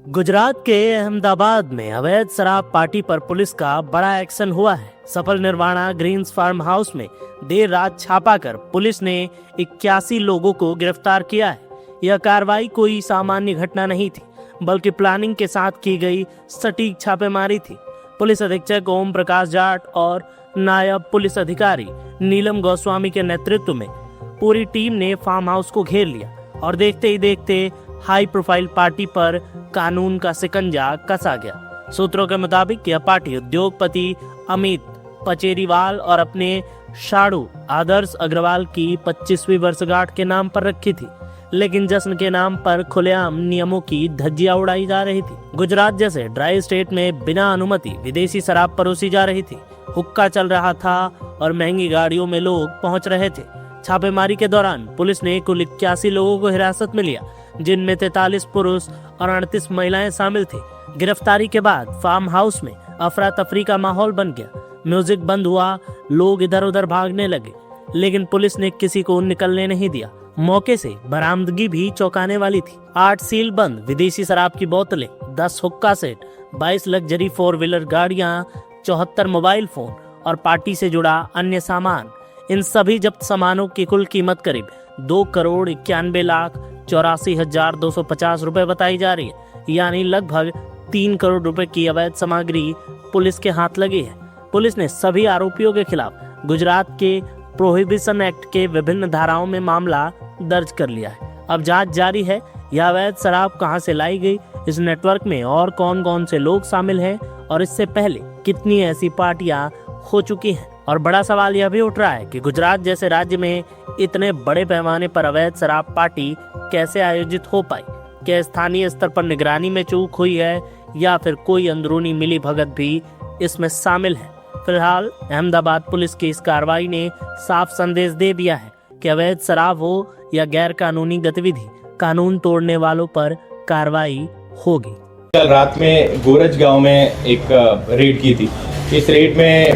गुजरात के अहमदाबाद में अवैध शराब पार्टी पर पुलिस का बड़ा एक्शन हुआ है। सफल निर्वाणा ग्रीन्स फार्म हाउस में देर रात छापा कर पुलिस ने 81 लोगों को गिरफ्तार किया है। यह कार्रवाई कोई सामान्य घटना नहीं थी, बल्कि प्लानिंग के साथ की गई सटीक छापेमारी थी। पुलिस अधीक्षक ओम प्रकाश जाट और नायब पुलिस अधिकारी नीलम गोस्वामी के नेतृत्व में पूरी टीम ने फार्म हाउस को घेर लिया और देखते ही देखते हाई प्रोफाइल पार्टी पर कानून का सिकंजा कसा गया। सूत्रों के मुताबिक यह पार्टी उद्योगपति अमित पचेरीवाल और अपने शाड़ू आदर्श अग्रवाल की 25वीं वर्षगांठ के नाम पर रखी थी, लेकिन जश्न के नाम पर खुलेआम नियमों की धज्जियां उड़ाई जा रही थी। गुजरात जैसे ड्राई स्टेट में बिना अनुमति विदेशी शराब परोसी जा रही थी, हुक्का चल रहा था और महंगी गाड़ियों में लोग पहुंच रहे थे। छापेमारी के दौरान पुलिस ने कुल 81 लोगों को हिरासत में लिया, जिनमें 43 पुरुष और 38 महिलाएं शामिल थी। गिरफ्तारी के बाद फार्म हाउस में अफरा तफरी का माहौल बन गया। म्यूजिक बंद हुआ, लोग इधर उधर भागने लगे, लेकिन पुलिस ने किसी को निकलने नहीं दिया। मौके से बरामदगी भी चौंकाने वाली थी। 8 सील बंद विदेशी शराब की बोतलें, 10 हुक्का सेट, 22 लग्जरी 4 व्हीलर गाड़ियां, 74 मोबाइल फोन और पार्टी से जुड़ा अन्य सामान। इन सभी जब्त सामानों की कुल कीमत करीब 2,91,84,250 रुपए बताई जा रही है, यानी लगभग 3 करोड़ रुपए की अवैध सामग्री पुलिस के हाथ लगी है। पुलिस ने सभी आरोपियों के खिलाफ गुजरात के प्रोहिबिशन एक्ट के विभिन्न धाराओं में मामला दर्ज कर लिया है। अब जांच जारी है, यह अवैध शराब कहां से लाई गई, इस नेटवर्क में और कौन कौन से लोग शामिल हैं और इससे पहले कितनी ऐसी पार्टियां हो चुकी हैं। और बड़ा सवाल यह भी उठ रहा है कि गुजरात जैसे राज्य में इतने बड़े पैमाने पर अवैध शराब पार्टी कैसे आयोजित हो पाई। क्या स्थानीय स्तर पर निगरानी में चूक हुई है या फिर कोई अंदरूनी मिली भगत भी इसमें शामिल है। फिलहाल अहमदाबाद पुलिस की इस कार्रवाई ने साफ संदेश दे दिया है कि अवैध शराब हो या गैर कानूनी गतिविधि, कानून तोड़ने वालों पर कार्रवाई होगी। कल रात में गोरज गांव में एक रेड की थी। इस रेड में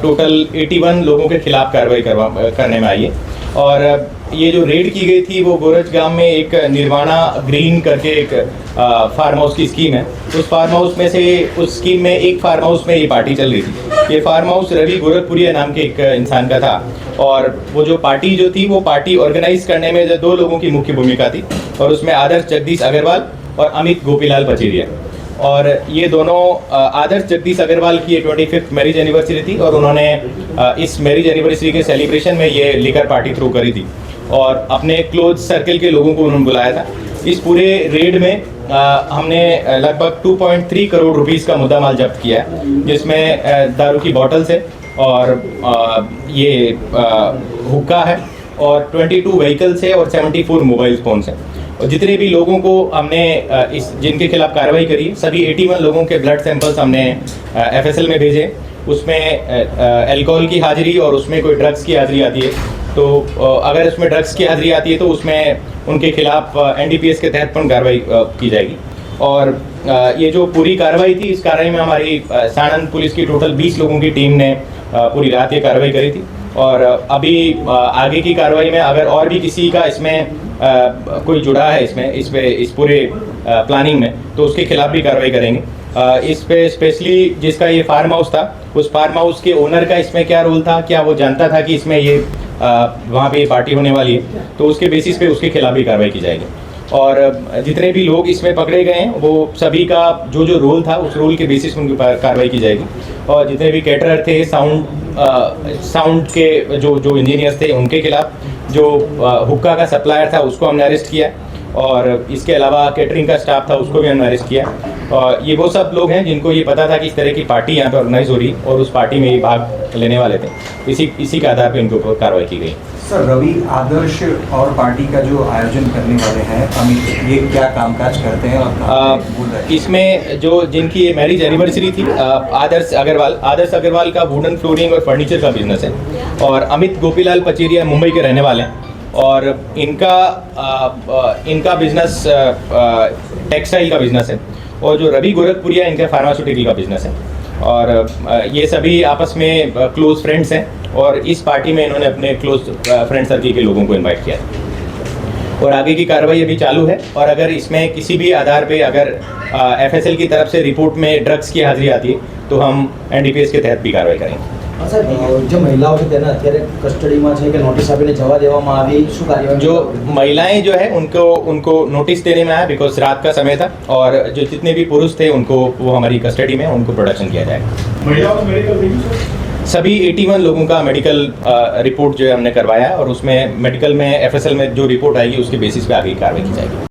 टोटल 81 लोगों के खिलाफ कार्रवाई करने में आई है। और ये जो रेड की गई थी वो गोरज गांव में एक निर्वाणा ग्रीन करके एक फार्म हाउस की स्कीम है। उस फार्म हाउस में से उस स्कीम में एक फार्म हाउस में ये पार्टी चल रही थी। ये फार्म हाउस रवि गोरखपुरिया नाम के एक इंसान का था और वो जो पार्टी जो थी वो पार्टी ऑर्गेनाइज करने में 2 लोगों की मुख्य भूमिका थी और उसमें आदर्श जगदीश अग्रवाल और अमित गोपीलाल पचेरिया। और ये दोनों आदर्श जगदीश अग्रवाल की 25th मैरिज एनिवर्सरी थी और उन्होंने इस मैरिज एनिवर्सरी के सेलिब्रेशन में ये लिकर पार्टी थ्रू करी थी और अपने क्लोज सर्कल के लोगों को उन्होंने बुलाया था। इस पूरे रेड में हमने लगभग 2.3 करोड़ रुपीस का मुद्दा माल जब्त किया है, जिसमें दारू की बॉटल्स है और ये हुक्का है और 22 व्हीकल्स है और 74 मोबाइल फोन्स हैं। और जितने भी लोगों को हमने इस जिनके खिलाफ कार्रवाई करी, सभी 81 लोगों के ब्लड सैंपल्स हमने FSL में भेजे। उसमें अल्कोहल की हाजिरी और उसमें कोई ड्रग्स की हाजिरी आती है, तो अगर उसमें ड्रग्स की हाजिरी आती है तो उसमें उनके खिलाफ NDPS के तहत पण कार्रवाई की जाएगी। और ये जो पूरी कार्रवाई थी, इस कार्रवाई में हमारी साणंद पुलिस की टोटल 20 लोगों की टीम ने पूरी रात ये कार्रवाई करी थी। और अभी आगे की कार्रवाई में अगर और भी किसी का इसमें कोई जुड़ा है इस पूरे प्लानिंग में, तो उसके खिलाफ भी कार्रवाई करेंगे। इस पे स्पेशली जिसका ये फार्म हाउस था, उस फार्म हाउस के ओनर का इसमें क्या रोल था, क्या वो जानता था कि इसमें ये वहाँ पे ये पार्टी होने वाली है, तो उसके बेसिस पे उसके खिलाफ भी कार्रवाई की जाएगी। और जितने भी लोग इसमें पकड़े गए हैं वो सभी का जो रोल था उस रोल के बेसिस पर उनकी कार्रवाई की जाएगी। और जितने भी कैटरर थे, साउंड के जो इंजीनियर्स थे उनके खिलाफ, जो हुक्का का सप्लायर था उसको हमने अरेस्ट किया और इसके अलावा कैटरिंग का स्टाफ था उसको भी हमने अरेस्ट किया। और ये वो सब लोग हैं जिनको ये पता था कि इस तरह की पार्टी यहाँ पे ऑर्गेनाइज हो रही और उस पार्टी में ये भाग लेने वाले थे। इसी के आधार पर इनके ऊपर कार्रवाई की गई। सर, रवि आदर्श और पार्टी का जो आयोजन करने वाले हैं अमित, ये क्या कामकाज करते हैं और इसमें जो जिनकी ये मैरिज एनिवर्सरी थी, आदर्श अग्रवाल का वुडन फ्लोरिंग और फर्नीचर का बिजनेस है और अमित गोपीलाल पचेरिया मुंबई के रहने वाले हैं और इनका बिजनेस टेक्सटाइल का बिजनेस है और जो रवि गोरखपुरिया इनका फार्मास्यूटिकल का बिजनेस है। और ये सभी आपस में क्लोज फ्रेंड्स हैं और इस पार्टी में इन्होंने अपने क्लोज फ्रेंड सर्किल के लोगों को इनवाइट किया। और आगे की कार्रवाई अभी चालू है। और अगर इसमें किसी भी आधार पे अगर FSL की तरफ से रिपोर्ट में ड्रग्स की हाजिरी आती है तो हम NDPS के तहत भी कार्रवाई करेंगे। હા સાહેબ, જે મહિલાઓ છે તેને અત્યારે કસ્ટડીમાં છે કે નોટિસ આપીને જવા દેવામાં આવી, શું કાર્યવાહી? जो महिलाएं जो है उनको नोटिस देने में आया बिकॉज रात का समय था, और जो जितने भी पुरुष थे उनको वो हमारी कस्टडी में उनको प्रोडक्शन किया जाएगा। महिलाओं को मेडिकल देखी सर? सभी 81 लोगों का मेडिकल रिपोर्ट जो है हमने करवाया है, और उसमें मेडिकल में FSL में जो रिपोर्ट आएगी उसके बेसिस पे आगे की कार्रवाई की जाएगी।